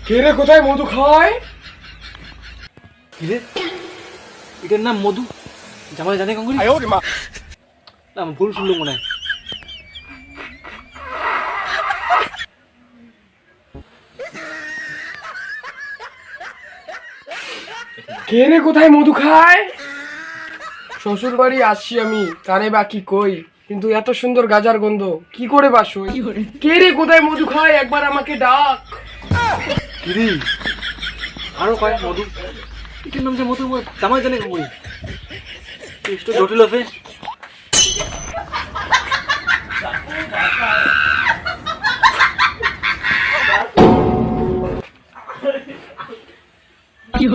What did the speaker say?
কে রে কোথায় মধু খায়? কি রে, এটার নাম মধু? জামাই জানে কঙ্গুলি? না ভুল শুনলো মনে হয়। কে রে কোথায় মধু খায়? শ্বশুর বাড়ি আসছি আমি, কারে বা কি কই, কিন্তু এত সুন্দর গাজার গন্ধ কি করে বাসই? কে রে কোথায় মধু খায়, একবার আমাকে ডাক। কিরে আরো কয় মধু, এটার নাম যে মধু, জামাই জানে কঙ্গুলি? একটু জটিল আছে। কি